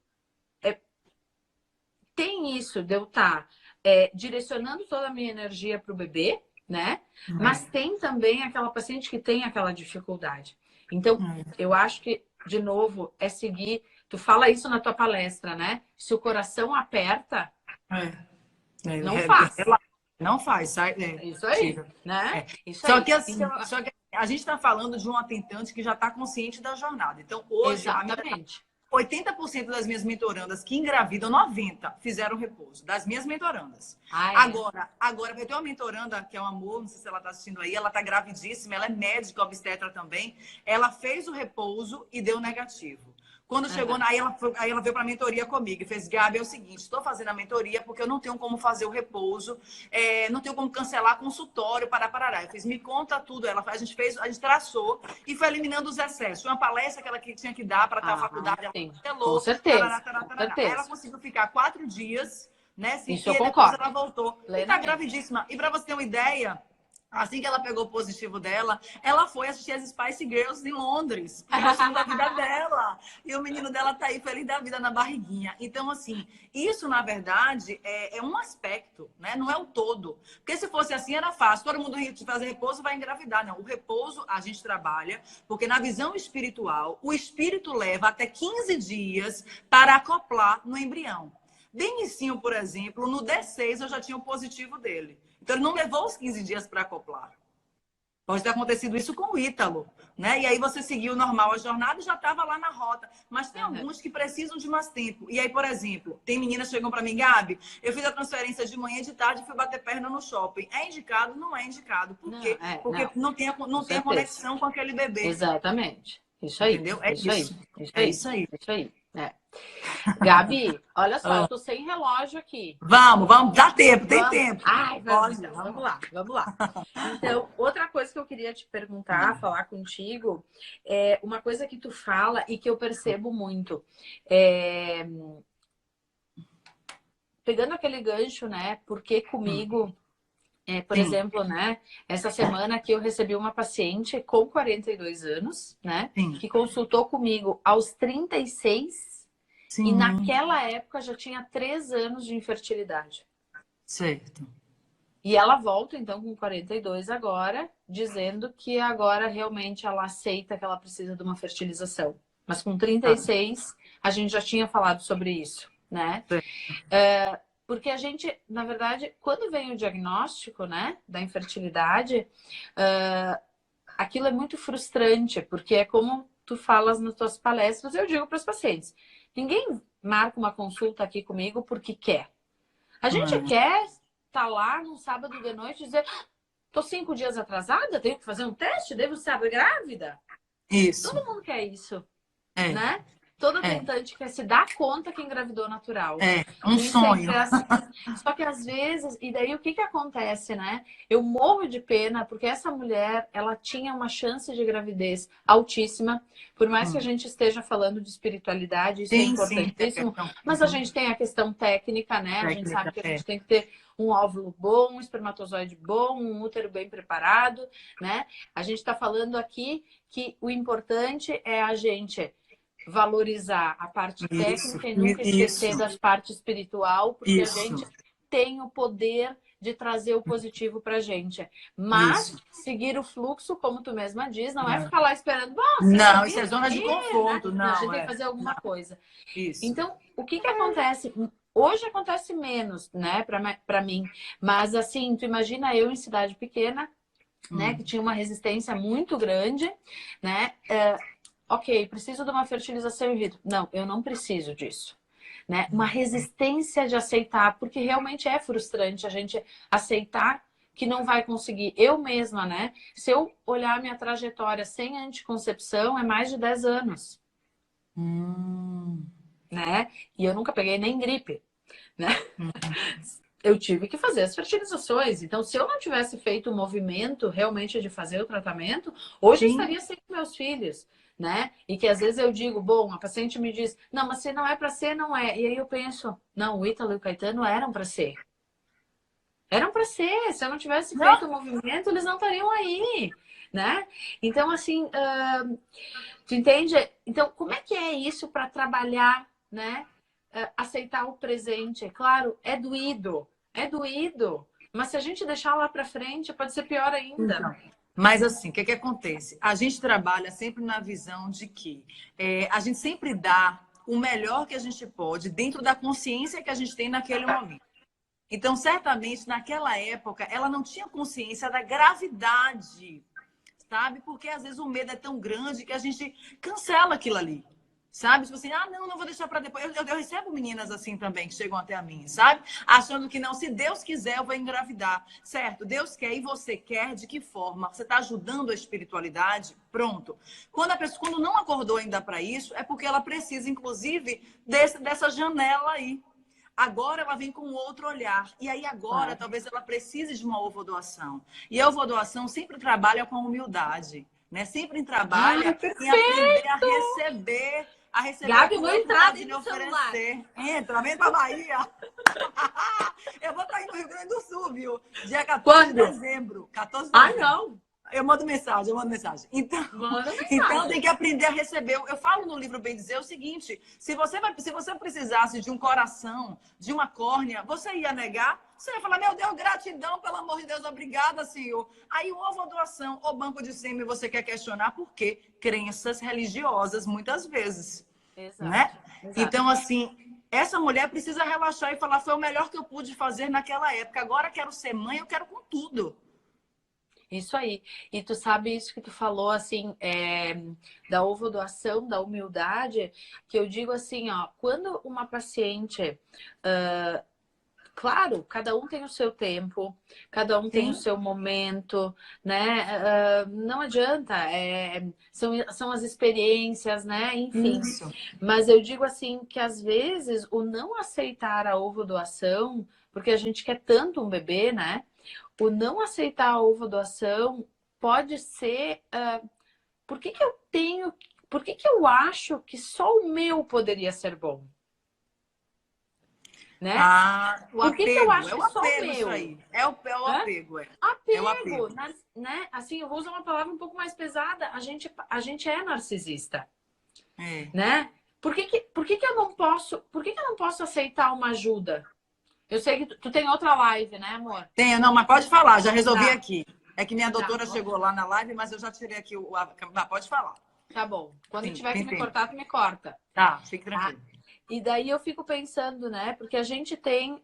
tem isso de eu estar direcionando toda a minha energia pro bebê, né? Mas tem também aquela paciente que tem aquela dificuldade. Então, eu acho que, de novo, é seguir... Tu fala isso na tua palestra, né? Se o coração aperta, não faz. Não faz, sai. Isso aí, né? Isso só aí. que assim, só que a gente está falando de uma tentante que já está consciente da jornada. Então, hoje, exatamente. 80% das minhas mentorandas que engravidam, 90% fizeram repouso, das minhas mentorandas. Ah, é? Agora, eu tenho uma mentoranda, que é um amor, não sei se ela está assistindo aí, ela está gravidíssima, ela é médica obstetra também. Ela fez o repouso e deu negativo. Quando chegou, aí ela veio para a mentoria comigo e fez: Gabi, é o seguinte, estou fazendo a mentoria porque eu não tenho como fazer o repouso, não tenho como cancelar consultório, parará. Eu fiz: me conta tudo. A gente traçou e foi eliminando os excessos. Foi uma palestra que ela tinha que dar para a faculdade, ela sim. cancelou. Com certeza. Aí ela conseguiu ficar 4 dias, né? Isso eu E depois concordo. ela voltou. E tá gravidíssima. E para você ter uma ideia, assim que ela pegou o positivo dela, ela foi assistir as Spice Girls em Londres, porque é o sonho da vida dela. E o menino dela tá aí feliz da vida na barriguinha. Então, assim, isso, na verdade, é um aspecto, né? Não é o todo. Porque se fosse assim, era fácil. Todo mundo fazer repouso vai engravidar. Não, o repouso a gente trabalha, porque na visão espiritual, o espírito leva até 15 dias para acoplar no embrião. Denicinho, por exemplo, no D6 eu já tinha o positivo dele. Então, ele não levou os 15 dias para acoplar. Pode ter acontecido isso com o Ítalo, né? E aí você seguiu normal a jornada e já estava lá na rota. Mas tem alguns que precisam de mais tempo. E aí, por exemplo, tem meninas que chegam para mim: Gabi, eu fiz a transferência de manhã e de tarde e fui bater perna no shopping. É indicado? Não é indicado. Por quê? Porque não tem a conexão com aquele bebê. Exatamente. Isso aí. Entendeu? Isso aí. Isso aí. Gabi, olha só, eu tô sem relógio aqui. Vamos, dá tempo, tem tempo. Ai, vamos lá. Então, outra coisa que eu queria te perguntar, falar contigo, é uma coisa que tu fala e que eu percebo muito. Pegando aquele gancho, né? Porque comigo, por exemplo, né? Essa semana que eu recebi uma paciente com 42 anos, né? Que consultou comigo aos 36. E naquela época já tinha 3 anos de infertilidade. Certo. E ela volta, então, com 42 agora, dizendo que agora realmente ela aceita que ela precisa de uma fertilização. Mas com 36, a gente já tinha falado sobre isso, né? Porque a gente, na verdade, quando vem o diagnóstico, né, da infertilidade, aquilo é muito frustrante, porque é como tu falas nas tuas palestras, eu digo para os pacientes: ninguém marca uma consulta aqui comigo porque quer. A gente quer estar lá num sábado de noite e dizer: tô 5 dias atrasada, tenho que fazer um teste, devo estar grávida. Isso. Todo mundo quer isso, né? Todo tentante quer se dar conta que engravidou natural. Um sonho. Só que às vezes, e daí o que acontece, né? Eu morro de pena porque essa mulher, ela tinha uma chance de gravidez altíssima, por mais que a gente esteja falando de espiritualidade, isso é importantíssimo, mas a gente tem a questão técnica, né? A gente sabe que a gente tem que ter um óvulo bom, um espermatozoide bom, um útero bem preparado, né? A gente está falando aqui que o importante é a gente valorizar a parte técnica e nunca esquecer das partes espiritual, porque a gente tem o poder de trazer o positivo pra gente. Mas seguir o fluxo, como tu mesma diz, não é ficar lá esperando. Não, isso é zona de conforto. Né? Não, a gente tem que fazer alguma coisa. Então, o que acontece? Hoje acontece menos, né, pra mim. Mas assim, tu imagina eu em cidade pequena, né, que tinha uma resistência muito grande, né? Ok, preciso de uma fertilização in vitro. Não, eu não preciso disso. Né? Uma resistência de aceitar, porque realmente é frustrante a gente aceitar que não vai conseguir. Eu mesma, né? Se eu olhar minha trajetória sem anticoncepção, é mais de 10 anos. Né? E eu nunca peguei nem gripe. Né? Eu tive que fazer as fertilizações. Então, se eu não tivesse feito o movimento realmente de fazer o tratamento, hoje eu estaria sem meus filhos. Né? E que às vezes eu digo, bom, a paciente me diz: não, mas se não é para ser, não é. E aí eu penso: não, o Ítalo e o Caetano eram para ser. Eram para ser. Se eu não tivesse feito o movimento, eles não estariam aí. Né? Então, assim, tu entende? Então, como é que é isso para trabalhar, né? Aceitar o presente? Claro, é doído. Mas se a gente deixar lá para frente, pode ser pior ainda. Não. Mas assim, o que acontece? A gente trabalha sempre na visão de que a gente sempre dá o melhor que a gente pode dentro da consciência que a gente tem naquele momento. Então, certamente, naquela época, ela não tinha consciência da gravidade, sabe? Porque às vezes o medo é tão grande que a gente cancela aquilo ali, sabe? Tipo assim, ah, não vou deixar para depois. Eu recebo meninas assim também, que chegam até a mim, sabe? Achando que não, se Deus quiser, eu vou engravidar. Certo, Deus quer e você quer, de que forma? Você está ajudando a espiritualidade? Pronto. Quando a pessoa quando não acordou ainda para isso, é porque ela precisa, inclusive, dessa janela aí. Agora ela vem com outro olhar. E aí agora, talvez ela precise de uma ovodoação. E a ovodoação sempre trabalha com humildade, né? Sempre trabalha em aprender a receber Gabi, o eu que vou o outro entrar pode lhe no celular. oferecer. Entra, vem pra Bahia. Eu vou estar aí no Rio Grande do Sul, viu? Dia 14 de dezembro. 14 de dezembro. Não. Eu mando mensagem. Então, Manda mensagem. então tem que aprender a receber. Eu falo no livro Bem Dizer o seguinte: se você precisasse de um coração, de uma córnea, você ia negar? Você ia falar, meu Deus, gratidão, pelo amor de Deus, obrigada, Senhor. Aí o ovo doação, o banco de sêmen, você quer questionar por quê? Crenças religiosas, muitas vezes. Exato, Né? exato. Então, assim, essa mulher precisa relaxar e falar, foi o melhor que eu pude fazer naquela época. Agora quero ser mãe, eu quero com tudo. Isso aí. E tu sabe isso que tu falou, assim, da ovodoação, da humildade, que eu digo assim, ó, quando uma paciente, claro, cada um tem o seu tempo, cada um tem o seu momento, né? Não adianta, são as experiências, né? Enfim. Isso. Mas eu digo assim que às vezes o não aceitar a ovodoação, porque a gente quer tanto um bebê, né? O não aceitar a ovodoação pode ser. Por que eu acho que só o meu poderia ser bom? Né? O Por que eu acho é o que só apego, o meu? isso aí. É o apego, Apego, é o apego. né? Assim, eu vou usar uma palavra um pouco mais pesada. A gente é narcisista, né? Por que eu não posso aceitar uma ajuda? Eu sei que tu tem outra live, né, amor? Tenho, não, mas pode falar, já resolvi aqui. É que minha doutora Tá. chegou lá na live, mas eu já tirei aqui pode falar. Tá bom. Quando Sim, tiver que me cortar, tu me corta. Tá, fique tranquilo. E daí eu fico pensando, né? Porque a gente tem.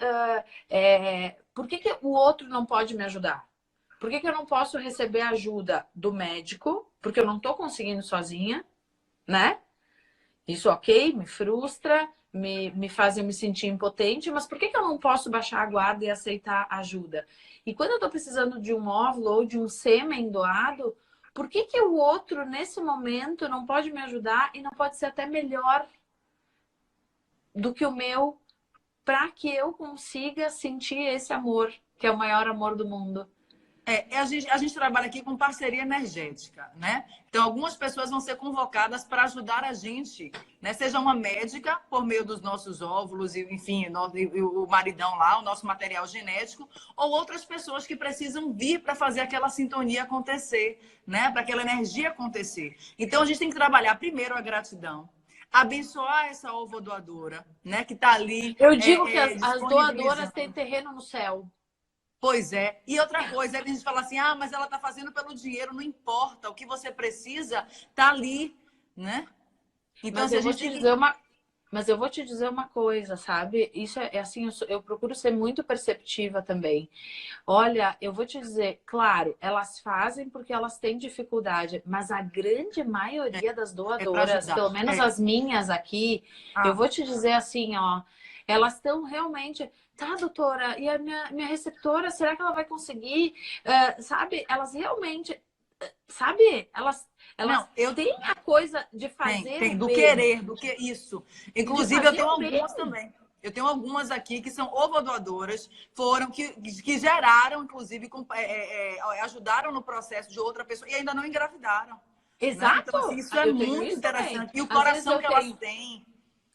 Por que o outro não pode me ajudar? Por que eu não posso receber ajuda do médico? Porque eu não tô conseguindo sozinha, né? Isso, ok, me frustra, me faz eu me sentir impotente, mas por que eu não posso baixar a guarda e aceitar ajuda? E quando eu tô precisando de um óvulo ou de um sêmen doado, por que o outro, nesse momento, não pode me ajudar e não pode ser até melhor do que o meu, para que eu consiga sentir esse amor, que é o maior amor do mundo? A gente trabalha aqui com parceria energética, né? Então, algumas pessoas vão ser convocadas para ajudar a gente, né? Seja uma médica, por meio dos nossos óvulos, e, enfim, o maridão lá, o nosso material genético, ou outras pessoas que precisam vir para fazer aquela sintonia acontecer, né? Para aquela energia acontecer. Então, a gente tem que trabalhar primeiro a gratidão, abençoar essa ovodoadora, né? Que está ali. Eu digo que as doadoras têm terreno no céu. Pois é. E outra coisa, a gente fala assim, mas ela está fazendo pelo dinheiro, não importa. O que você precisa está ali, né? Então, Mas eu vou te dizer uma coisa, sabe? Isso é assim, eu procuro ser muito perceptiva também. Olha, eu vou te dizer, claro, elas fazem porque elas têm dificuldade, mas a grande maioria das doadoras, pelo menos as minhas aqui, eu vou te dizer assim, ó, elas estão realmente... Tá, doutora, e a minha receptora, será que ela vai conseguir? Sabe, elas realmente... Sabe, elas têm a coisa de fazer tem do bem. querer, do que isso. Inclusive, eu tenho algumas também. Eu tenho algumas aqui que são ovodoadoras, que geraram, inclusive, ajudaram no processo de outra pessoa e ainda não engravidaram. Exato. Né? Então, assim, isso é muito interessante. Também. E o coração que elas têm.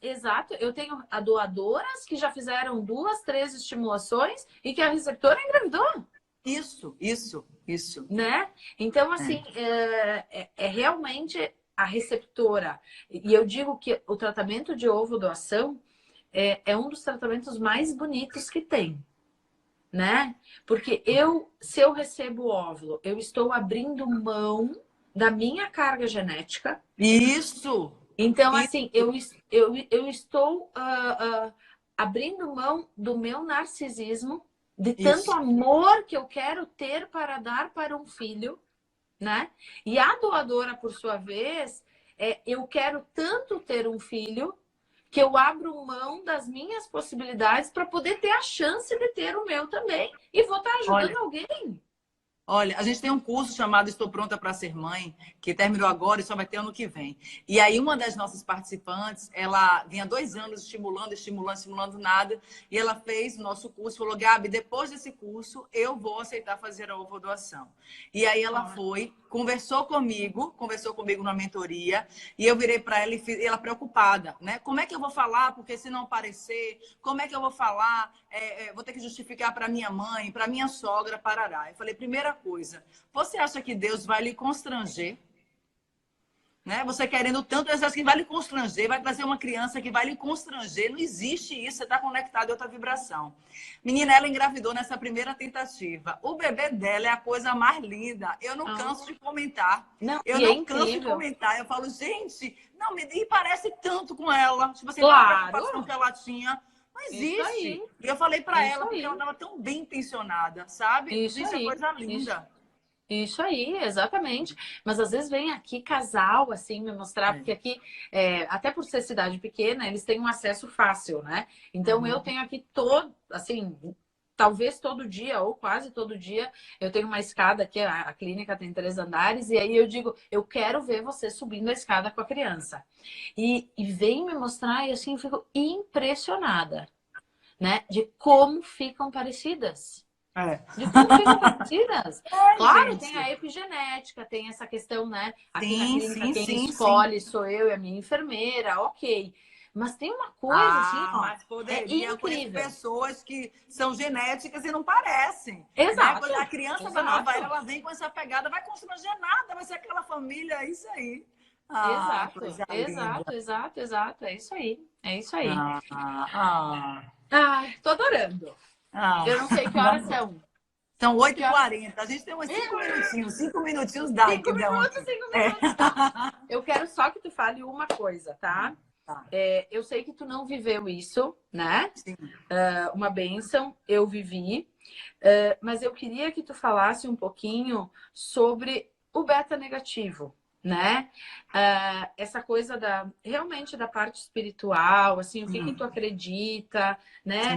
Exato. Eu tenho doadoras que já fizeram 2, 3 estimulações e que a receptora engravidou. Isso. Né? Então, assim, realmente a receptora. E eu digo que o tratamento de ovodoação é um dos tratamentos mais bonitos que tem, né? Porque se eu recebo o óvulo, eu estou abrindo mão da minha carga genética. Isso! Então, assim, eu estou abrindo mão do meu narcisismo, de tanto amor que eu quero ter para dar para um filho, né? E a doadora, por sua vez, eu quero tanto ter um filho que eu abro mão das minhas possibilidades para poder ter a chance de ter o meu também. E vou estar ajudando alguém. Olha, a gente tem um curso chamado Estou Pronta para Ser Mãe, que terminou agora e só vai ter ano que vem. E aí uma das nossas participantes, ela vinha 2 anos estimulando nada, e ela fez o nosso curso e falou, Gabi, depois desse curso eu vou aceitar fazer a ovodoação. E aí ela foi, conversou comigo na mentoria, e eu virei para ela e ela preocupada, né? Como é que eu vou falar? Porque se não aparecer, como é que eu vou falar? Vou ter que justificar para minha mãe, para minha sogra, parará. Eu falei, primeira coisa, você acha que Deus vai lhe constranger? Né? Você querendo tanto, você acha que vai lhe constranger, vai trazer uma criança que vai lhe constranger. Não existe isso, você está conectado a outra vibração. Menina, ela engravidou nessa primeira tentativa. O bebê dela é a coisa mais linda. Eu não canso de comentar. Eu não canso de comentar. Eu falo, gente, não, e parece tanto com ela. Tipo assim, a preocupação que ela tinha. Não existe. E eu falei para ela, porque ela estava tão bem intencionada, sabe? Isso é coisa linda. Isso aí, exatamente. Mas às vezes vem aqui casal, assim, me mostrar, porque aqui, até por ser cidade pequena, eles têm um acesso fácil, né? Então eu tenho aqui assim, talvez todo dia, ou quase todo dia, eu tenho uma escada aqui, a clínica tem 3 andares, e aí eu digo, eu quero ver você subindo a escada com a criança. E vem me mostrar, e assim, eu fico impressionada, né? De como ficam parecidas. De como ficam parecidas. Claro, gente, tem a epigenética, tem essa questão, né? Aqui na clínica quem escolhe sou eu e a minha enfermeira, ok. Mas tem uma coisa assim, ó, mas poderia com pessoas que são genéticas e não parecem. Exato. Né? A criança da nova era, ela vem com essa pegada, vai constranger nada, vai ser aquela família, é isso aí. Exato. É isso aí. É isso aí. Tô adorando. Eu não sei que horas são. São 8h40. A gente tem uns 5 minutinhos. 5 minutinhos dá. 5 minutos. Tá. Eu quero só que tu fale uma coisa, tá? Eu sei que tu não viveu isso, né? Sim. Uma bênção, eu vivi. Mas eu queria que tu falasse um pouquinho sobre o beta negativo, né? Essa coisa realmente da parte espiritual, assim, o que tu acredita, né?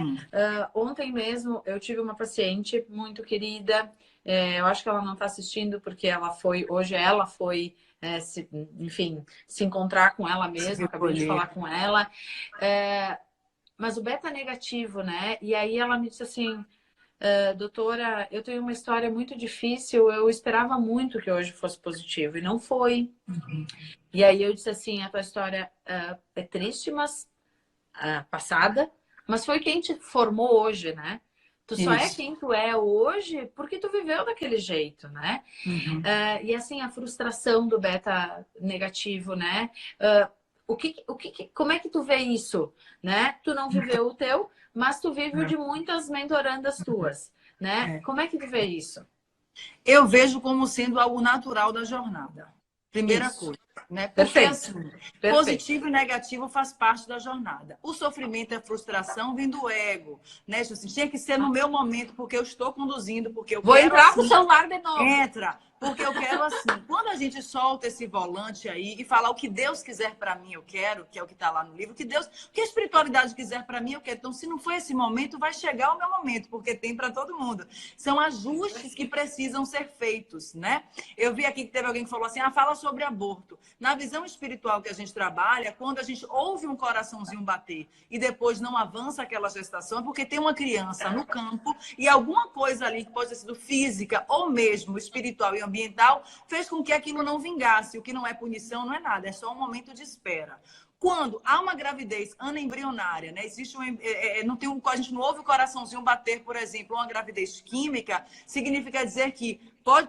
Ontem mesmo eu tive uma paciente muito querida, eu acho que ela não está assistindo porque hoje ela foi, enfim, se encontrar com ela mesma, acabei de falar com ela, mas o beta negativo, né? E aí ela me disse assim, doutora, eu tenho uma história muito difícil, eu esperava muito que hoje fosse positivo e não foi. E aí eu disse assim, a tua história é triste, mas passada, mas foi quem te formou hoje, né? Tu só é quem tu é hoje porque tu viveu daquele jeito, né? E assim, a frustração do beta negativo, né? Como é que tu vê isso, né? Tu não viveu o teu, mas tu vive o de muitas mentorandas tuas, né? Como é que tu vê isso? Eu vejo como sendo algo natural da jornada. Primeira coisa, né? Porque assim, positivo e negativo faz parte da jornada. O sofrimento e a frustração vem do ego, né? Assim, tinha que ser no meu momento, porque eu estou conduzindo, porque eu vou quero entrar pro celular de novo. Entra, porque eu quero assim. Quando a gente solta esse volante aí e falar o que Deus quiser para mim, eu quero, que é o que está lá no livro, o que a espiritualidade quiser para mim, eu quero. Então, se não for esse momento, vai chegar o meu momento, porque tem para todo mundo. São ajustes que precisam ser feitos, né? Eu vi aqui que teve alguém que falou assim, fala sobre aborto. Na visão espiritual que a gente trabalha, quando a gente ouve um coraçãozinho bater e depois não avança aquela gestação, é porque tem uma criança no campo e alguma coisa ali que pode ter sido física ou mesmo espiritual e ambiental fez com que aquilo não vingasse. O que não é punição não é nada, é só um momento de espera. Quando há uma gravidez anembrionária, né? Existe a gente não ouve o coraçãozinho bater, por exemplo, uma gravidez química, significa dizer que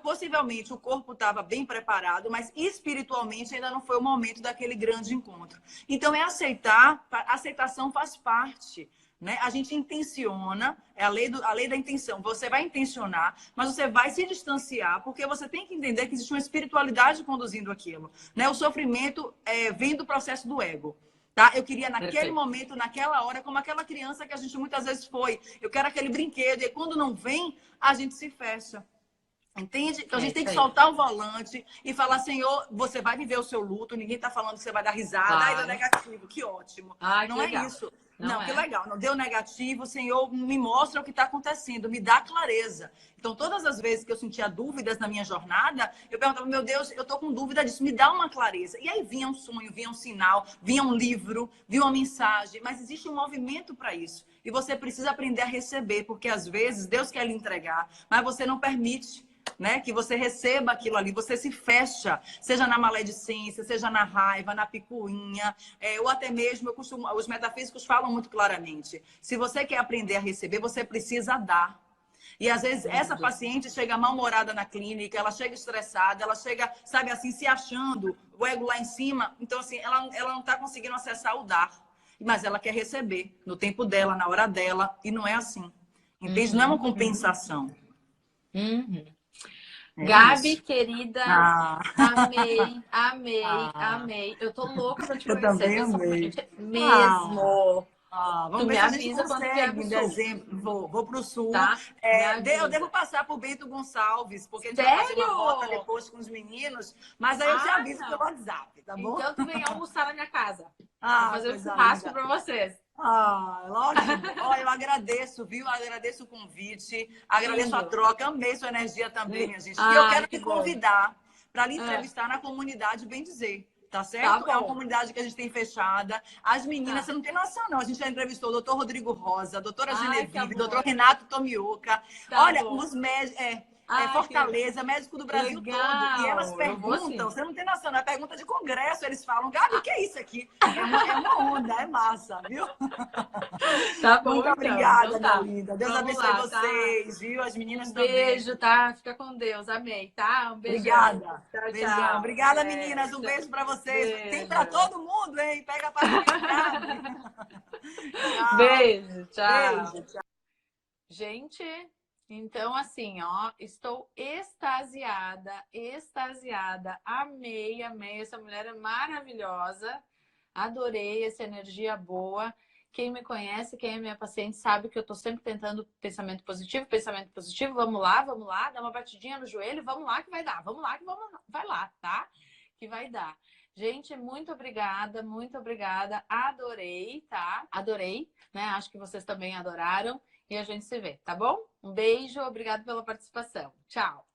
possivelmente o corpo estava bem preparado, mas espiritualmente ainda não foi o momento daquele grande encontro. Então, aceitar, a aceitação faz parte. Né? A gente intenciona, é a lei da intenção. Você vai intencionar, mas você vai se distanciar, porque você tem que entender que existe uma espiritualidade conduzindo aquilo. Né? O sofrimento vem do processo do ego. Tá? Eu queria naquele momento, naquela hora, como aquela criança que a gente muitas vezes foi. Eu quero aquele brinquedo, e quando não vem, a gente se fecha. Entende? Então a gente tem que isso aí. soltar o volante e falar, Senhor, você vai viver o seu luto, ninguém está falando que você vai dar risada, ai, deu Claro. negativo, que ótimo. Ai, que Não é legal. isso. Não Não, é. que legal. Não deu negativo, Senhor, me mostra o que está acontecendo, me dá clareza. Então, todas as vezes que eu sentia dúvidas na minha jornada, eu perguntava, meu Deus, eu estou com dúvida disso, me dá uma clareza. E aí vinha um sonho, vinha um sinal, vinha um livro, vinha uma mensagem, mas existe um movimento para isso. E você precisa aprender a receber, porque às vezes Deus quer lhe entregar, mas você não permite. Né? Que você receba aquilo ali, você se fecha, seja na maledicência, seja na raiva, na picuinha, ou até mesmo, os metafísicos falam muito claramente, se você quer aprender a receber, você precisa dar. E às vezes essa paciente chega mal-humorada na clínica, ela chega estressada, ela chega, sabe assim, se achando, o ego lá em cima, então assim, ela não está conseguindo acessar o dar, mas ela quer receber no tempo dela, na hora dela, e não é assim, entende? Não é uma compensação. É Gabi, isso. querida, Ah. amei. Eu tô louca pra te Eu conhecer também amei. pessoalmente mesmo. Vamos Tu ver me se a gente avisa quando vier consegue pro em sul, dezembro. Vou para o sul. tá? Me Eu avisa. devo passar por Bento Gonçalves, porque a gente vai fazer uma rota Sério? depois com os meninos. Mas aí eu te Ah, aviso pelo não. WhatsApp, tá bom? Então tu vem almoçar na minha casa. Vou fazer um Coisa churrasco linda. pra vocês. Lógico. Olha, eu agradeço, viu? Agradeço o convite, agradeço a Lindo. troca, amei sua energia também, minha gente. E eu Ai, quero que te bom. convidar para lhe Ah, entrevistar na comunidade Bem Dizer. Tá tá certo? É uma bom. comunidade que a gente tem fechada. As meninas, Tá. você não tem noção, não. A gente já entrevistou o doutor Rodrigo Rosa, a doutora Ai, que Genevieve, o doutor amor. Renato Tomioka. Tá Olha, bom. os médicos. Ai, que Fortaleza, médico do Brasil todo. E elas legal. Eu vou perguntam, sim. você não tem noção, na pergunta de congresso, eles falam, Gabi, o que é isso aqui? É uma onda, é massa, viu? Tá bom, Muito então. obrigada, Então minha tá. linda. Deus Vamos abençoe lá, tá? vocês, viu? As meninas Um também. beijo, tá? Fica com Deus. Amei, tá? Um beijão. Obrigada. Tchau, Beijão. tchau. Obrigada, meninas. Um Tchau. beijo para vocês. Tem para Beijo. todo mundo, hein? Pega a pastinha que cabe. Tchau. Beijo, tchau. Beijo. Gente, então assim, ó, estou extasiada, extasiada. Amei essa mulher é maravilhosa. Adorei essa energia boa. Quem me conhece, quem é minha paciente, sabe que eu tô sempre tentando pensamento positivo, vamos lá, dá uma batidinha no joelho, vamos lá que vai dar, vamos lá que vai lá, tá? Que vai dar. Gente, muito obrigada, adorei, tá? Adorei, né? Acho que vocês também adoraram e a gente se vê, tá bom? Um beijo, obrigado pela participação. Tchau!